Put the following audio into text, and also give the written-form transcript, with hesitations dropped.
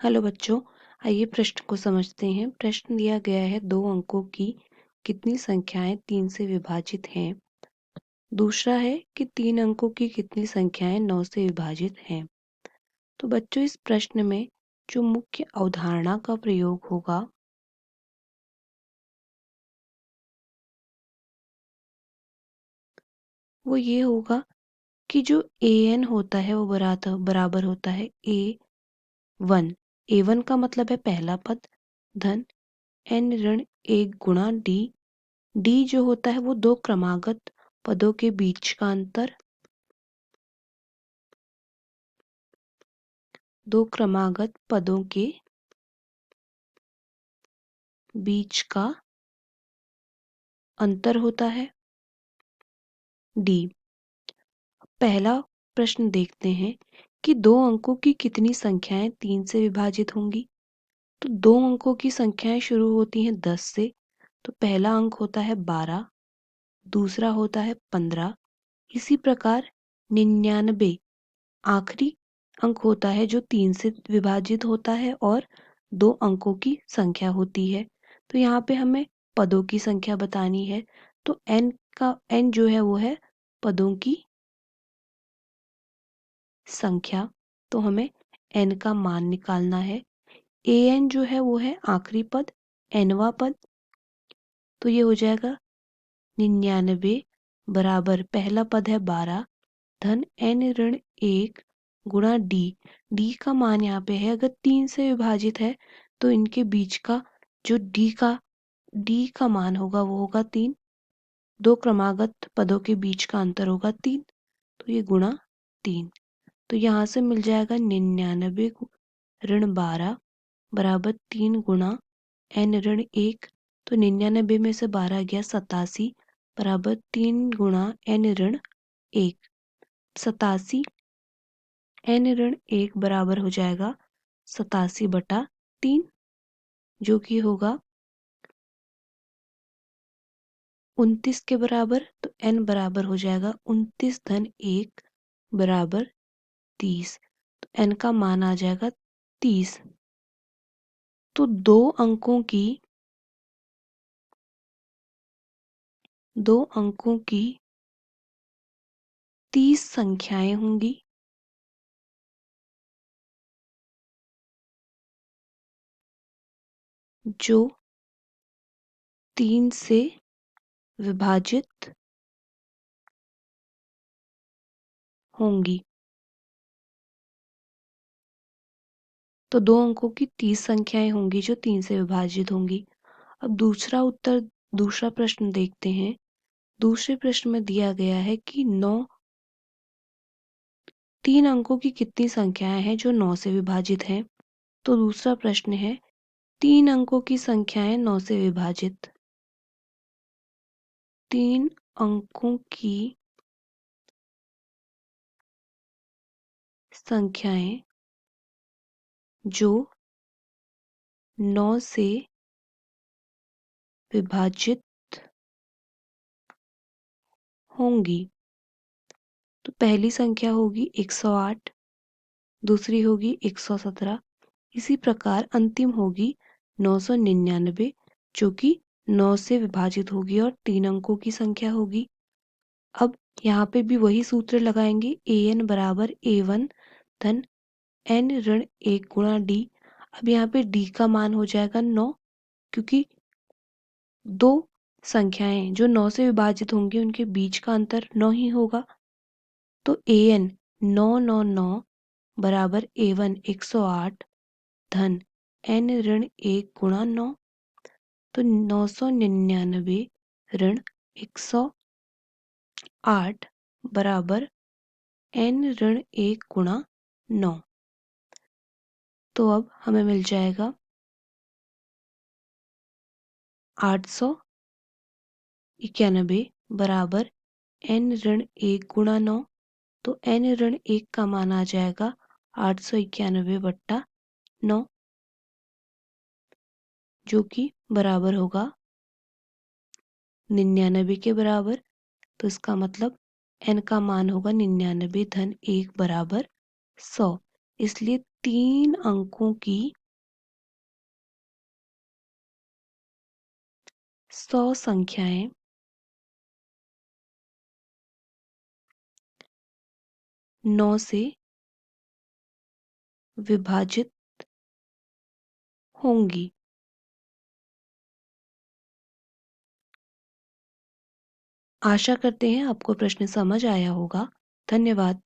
Hello बच्चों, आइए प्रश्न को समझते हैं। प्रश्न दिया गया है 2 अंकों की कितनी संख्याएं 3 से विभाजित हैं। दूसरा है कि 3 अंकों की कितनी संख्याएं 9 से विभाजित हैं। तो बच्चों, इस प्रश्न में जो मुख्य अवधारणा का प्रयोग होगा वो ये होगा कि जो an होता है वो बराबर होता है a1। a1 का मतलब है पहला पद धन n ऋण 1 गुणा d। d जो होता है वो दो क्रमागत पदों के बीच का अंतर, दो क्रमागत पदों के बीच का अंतर होता है d। पहला प्रश्न देखते हैं कि 2 अंकों की कितनी संख्याएं 3 से विभाजित होंगी। तो 2 अंकों की संख्याएं शुरू होती हैं 10 से। तो पहला अंक होता है 12, दूसरा होता है 15। इसी प्रकार 99 आखिरी अंक होता है जो 3 से विभाजित होता है और 2 अंकों की संख्या होती है। तो यहाँ पे हमें पदों की संख्या बतानी है। तो n जो है वो है पदों की संख्या। तो हमें n का मान निकालना है। an जो है वो है आखिरी पद, nवां पद। तो ये हो जाएगा 99 बराबर पहला पद है 12 धन n ऋण 1 गुणा d। d का मान यहाँ पे है, अगर 3 से विभाजित है तो इनके बीच का जो d का मान होगा वो होगा 3। दो क्रमागत पदों के बीच का अंतर होगा 3। तो ये गुणा 3। तो यहाँ से मिल जाएगा 99 ऋण 12 बराबर 3 गुणा n ऋण 1। तो 99 में से 12 गया 87 बराबर 3 गुणा n ऋण 1। 87 n ऋण 1 बराबर हो जाएगा 87/3, जो कि होगा 29 के बराबर। तो n बराबर हो जाएगा 29 धन 1 बराबर 30। तो n का मान आ जाएगा 30। तो दो अंकों की 30 संख्याएं होंगी जो 3 से विभाजित होंगी। तो 2 अंकों की 30 संख्याएं होंगी जो 3 से विभाजित होंगी। अब दूसरा प्रश्न देखते हैं। दूसरे प्रश्न में दिया गया है कि 3 अंकों की कितनी संख्याएं हैं जो 9 से विभाजित हैं। तो दूसरा प्रश्न है 3 अंकों की संख्याएं 9 से विभाजित। 3 अंकों की संख्याएं जो 9 से विभाजित होंगी। तो पहली संख्या होगी 108, दूसरी होगी 117। इसी प्रकार अंतिम होगी 999, जो कि 9 से विभाजित होगी और 3 अंकों की संख्या होगी। अब यहाँ पे भी वही सूत्र लगाएंगे। an बराबर a1 धन n ऋण 1 गुणा d। अब यहाँ पे d का मान हो जाएगा 9, क्योंकि दो संख्याएं जो 9 से विभाजित होंगी उनके बीच का अंतर 9 ही होगा। तो an 999 बराबर a1 108 धन n ऋण 1 गुणा 9। तो 999 ऋण 108 बराबर n ऋण 1 गुणा 9। तो अब हमें मिल जाएगा 891 बराबर n ऋण 1 गुणा 9। तो n ऋण 1 का मान आ जाएगा 891/9, जो कि बराबर होगा 99 के बराबर। तो इसका मतलब n का मान होगा 99 धन 1 बराबर 100। इसलिए 3 अंकों की 100 संख्याएं 9 से विभाजित होंगी। आशा करते हैं आपको प्रश्न समझ आया होगा। धन्यवाद।